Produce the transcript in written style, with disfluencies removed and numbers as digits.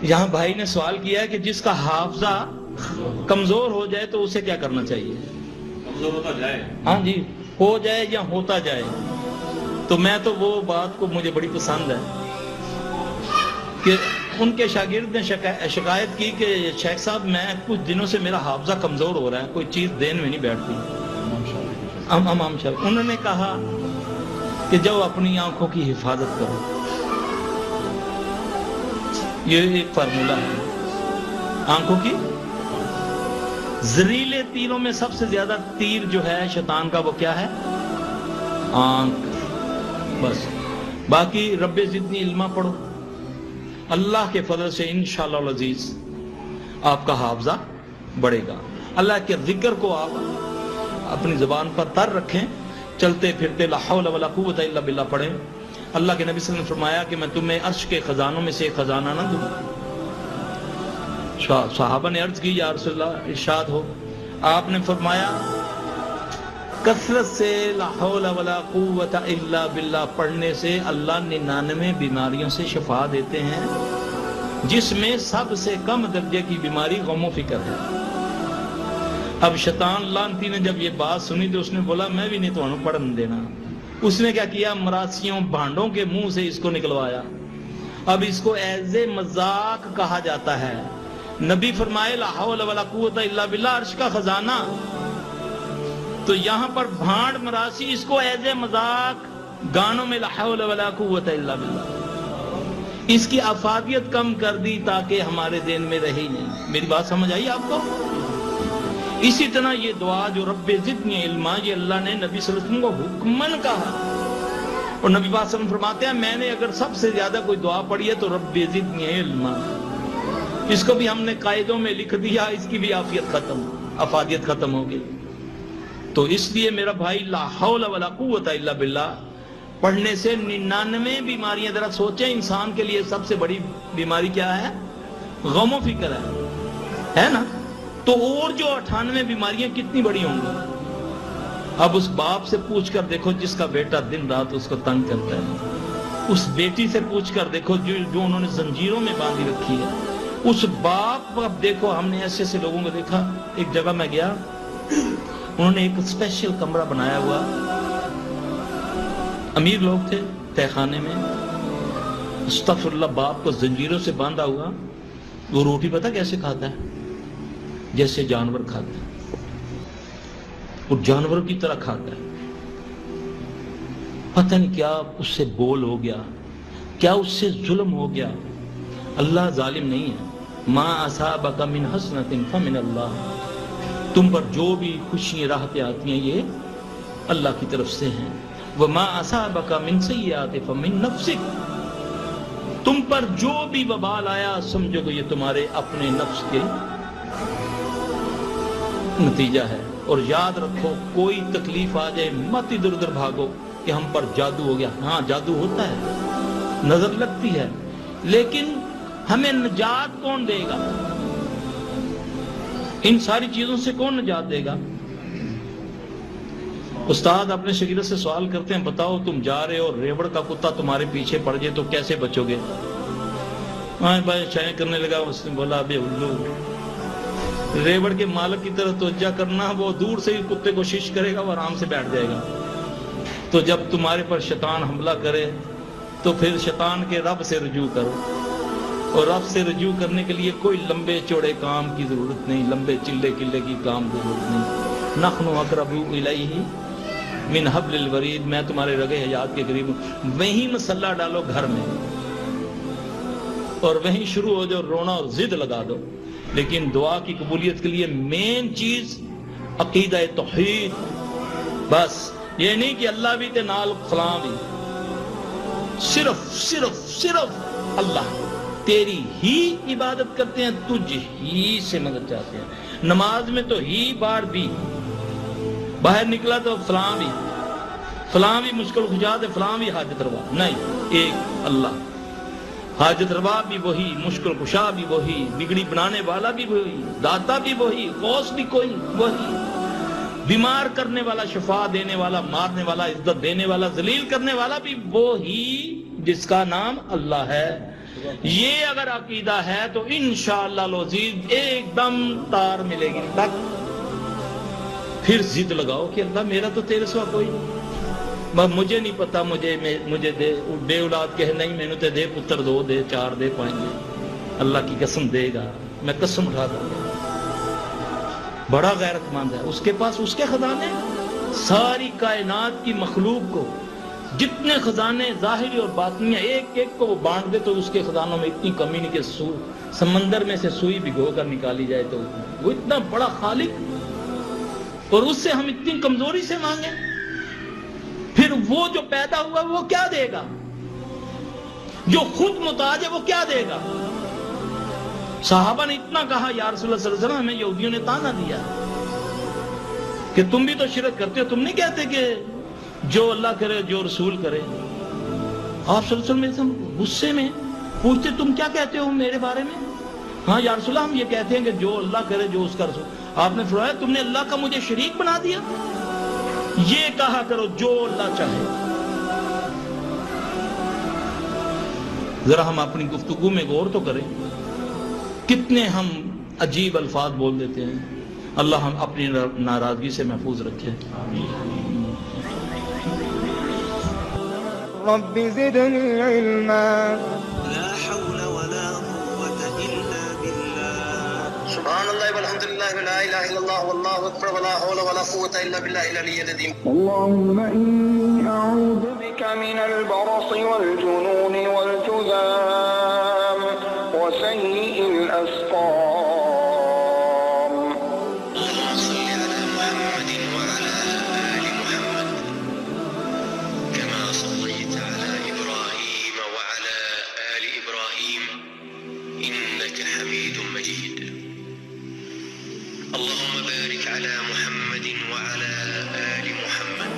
یہاں بھائی نے سوال کیا ہے کہ جس کا حافظہ کمزور ہو جائے تو اسے کیا کرنا چاہیے؟ کمزور ہوتا جائے، ہاں جی، ہو جائے یا ہوتا جائے. تو میں تو وہ بات کو مجھے بڑی پسند ہے کہ ان کے شاگرد نے شکایت کی کہ شیخ صاحب میں کچھ دنوں سے میرا حافظہ کمزور ہو رہا ہے، کوئی چیز دین میں نہیں بیٹھتی. امام شاہ انہوں نے کہا کہ جاؤ اپنی آنکھوں کی حفاظت کرو. یہ ایک فارمولہ ہے آنکھوں کی. زریلے تیروں میں سب سے زیادہ تیر جو ہے شیطان کا وہ کیا ہے؟ آنکھ. بس باقی رب زدنی علما پڑھو، اللہ کے فضل سے انشاءاللہ العزیز آپ کا حافظہ بڑھے گا. اللہ کے ذکر کو آپ اپنی زبان پر تر رکھیں، چلتے پھرتے لا حول ولا قوت الا باللہ پڑھیں. اللہ کے نبی صلی اللہ علیہ وسلم نے فرمایا کہ میں تمہیں عرش کے خزانوں میں سے ایک خزانہ نہ دوں. صحابہ نے عرض کی یا رسول اللہ ارشاد ہو. آپ نے فرمایا کثرت سے لا حول ولا قوت الا باللہ پڑھنے سے اللہ 99 بیماریوں سے شفا دیتے ہیں، جس میں سب سے کم درجے کی بیماری غم و فکر ہے. اب شیطان لعنتی نے جب یہ بات سنی تو اس نے بولا میں بھی نہیں تمہیں پڑھن دینا. اس نے کیا کیا؟ مراسیوں بھانڈوں کے منہ سے اس کو نکلوایا. اب اس کو ایز مذاق کہا جاتا ہے. نبی فرمائے لا حول ولا قوت الا باللہ عرش کا خزانہ، تو یہاں پر بھانڈ مراسی اس کو ایز مذاق گانوں میں لا حول ولا قوت الا باللہ، اس کی افادیت کم کر دی تاکہ ہمارے دین میں رہی نہیں. میری بات سمجھ آئی آپ کو؟ اسی طرح یہ دعا جو رب زدنی علما، یہ اللہ نے نبی صلی اللہ علیہ وسلم کو حکمن کہا، اور نبی صلی اللہ علیہ وسلم فرماتے ہیں میں نے اگر سب سے زیادہ کوئی دعا پڑھی ہے تو رب زدنی علما. اس کو بھی ہم نے قاعدوں میں لکھ دیا، اس کی بھی افادیت ختم ہو گئی. تو اس لیے میرا بھائی لا حول ولا قوت الا باللہ پڑھنے سے 99 بیماریاں، ذرا سوچیں انسان کے لیے سب سے بڑی بیماری کیا ہے؟ غم و فکر ہے نا؟ تو اور جو 98 بیماریاں کتنی بڑی ہوں گی. اب اس باپ سے پوچھ کر دیکھو جس کا بیٹا دن رات اس کو تنگ کرتا ہے، اس بیٹی سے پوچھ کر دیکھو جو انہوں نے زنجیروں میں باندھی رکھی ہے، اس باپ. اب دیکھو ہم نے ایسے ایسے لوگوں کو دیکھا. ایک جگہ میں گیا، انہوں نے ایک اسپیشل کمرہ بنایا ہوا، امیر لوگ تھے، تہ خانے میں. استغفر اللہ، باپ کو زنجیروں سے باندھا ہوا. وہ روٹی پتہ کیسے کھاتا ہے؟ جیسے جانور کھاتا ہے، وہ جانوروں کی طرح کھاتا ہے. پتہ نہیں کیا اس سے بول ہو گیا، کیا اس سے ظلم ہو گیا. اللہ ظالم نہیں ہے. ما اصابک من حسنۃ فمن اللہ، تم پر جو بھی خوشیاں راحتیں آتی ہیں یہ اللہ کی طرف سے ہیں. وما اصابک من سیئات فمن نفسک، تم پر جو بھی وبال آیا سمجھو کہ یہ تمہارے اپنے نفس کے نتیجہ ہے. اور یاد رکھو کوئی تکلیف آ جائے مت ادھر ادھر بھاگو کہ ہم پر جادو ہو گیا. ہاں جادو ہوتا ہے، نظر لگتی ہے، لیکن ہمیں نجات کون دے گا؟ ان ساری چیزوں سے کون نجات دے گا؟ استاد اپنے شاگرد سے سوال کرتے ہیں بتاؤ تم جا رہے ہو، ریوڑ کا کتا تمہارے پیچھے پڑ جائے تو کیسے بچو گے؟ بھائی چائیں کرنے لگا. اس نے بولا ابے الو، ریوڑ کے مالک کی طرف توجہ کرنا، وہ دور سے ہی کتے کو شش کرے گا، وہ آرام سے بیٹھ جائے گا. تو جب تمہارے پر شیطان حملہ کرے تو پھر شیطان کے رب سے رجوع کرو، اور رب سے رجوع کرنے کے لیے کوئی لمبے چوڑے کام کی ضرورت نہیں، لمبے چلے قلے کی کام کی ضرورت نہیں. نحن اقرب الیہ من حبل الورید، میں تمہارے رگے حیات کے قریب ہوں. وہیں مسلح ڈالو گھر میں اور وہیں شروع ہو جاؤ رونا اور ضد لگا دو. لیکن دعا کی قبولیت کے لیے مین چیز عقیدہ توحید. بس یہ نہیں کہ اللہ بھی تے نال فلاں بھی، صرف اللہ. تیری ہی عبادت کرتے ہیں، تجھ ہی سے مدد چاہتے ہیں. نماز میں تو ہی بار بھی، باہر نکلا تو فلاں بھی مشکل خجا دے، فلاں بھی حاجت روا. نہیں، ایک اللہ. حاجت روا بھی وہی، مشکل کشا بھی وہی، بگڑی بنانے والا بھی وہی، داتا بھی وہی، غوث بھی کوئی وہی، بیمار کرنے والا، شفا دینے والا، مارنے والا، عزت دینے والا، ذلیل کرنے والا بھی وہی، جس کا نام اللہ ہے. یہ اگر عقیدہ ہے تو انشاءاللہ العزیز ایک دم تار ملے گی تک. پھر ضد لگاؤ کہ اللہ میرا تو تیرے سوا کوئی نہیں، مجھے نہیں پتا، مجھے دے بے اولاد کہے نہیں مینوں تے دے پتر 2 دے 4 دے 5 دے. اللہ کی قسم دے گا، میں قسم اٹھا دوں گا. بڑا غیرت مند ہے، اس کے پاس اس کے خزانے، ساری کائنات کی مخلوق کو جتنے خزانے ظاہری اور باطنی ایک ایک کو وہ بانٹ دے تو اس کے خزانوں میں اتنی کمی نہیں کہ سمندر میں سے سوئی بھگو کر نکالی جائے. تو وہ اتنا بڑا خالق، اور اس سے ہم اتنی کمزوری سے مانگیں. پھر وہ جو پیدا ہوا وہ کیا دے گا؟ جو خود محتاج ہے وہ کیا دے گا؟ صحابہ نے اتنا کہا یا رسول اللہ صلی اللہ علیہ وسلم، ہمیں یہودیوں نے تانا دیا کہ تم بھی تو شرک کرتے ہو، تم نہیں کہتے کہ جو اللہ کرے جو رسول کرے. آپ صلی اللہ علیہ وسلم غصے میں پوچھتے تم کیا کہتے ہو میرے بارے میں؟ ہاں یا رسول اللہ ہم یہ کہتے ہیں کہ جو اللہ کرے جو اس کا رسول. آپ نے فرمایا تم نے اللہ کا مجھے شریک بنا دیا. یہ کہا کرو جو اللہ چاہے. ذرا ہم اپنی گفتگو میں غور تو کریں، کتنے ہم عجیب الفاظ بول دیتے ہیں. اللہ ہم اپنی ناراضگی سے محفوظ رکھے. رب زدنی علما. لا حول ولا قوة إلا بالله. سبحان الله والحمد لله ولا اله الا الله والله اكبر ولا حول ولا قوه الا بالله العلي العظيم. اللهم إني أعوذ بك من البرص والجنون والجذام وسيء الأسقام. اللهم صل على محمد وعلى ال محمد كما صليت على ابراهيم وعلى ال ابراهيم انك حميد مجيد. اللهم بارك على محمد وعلى ال محمد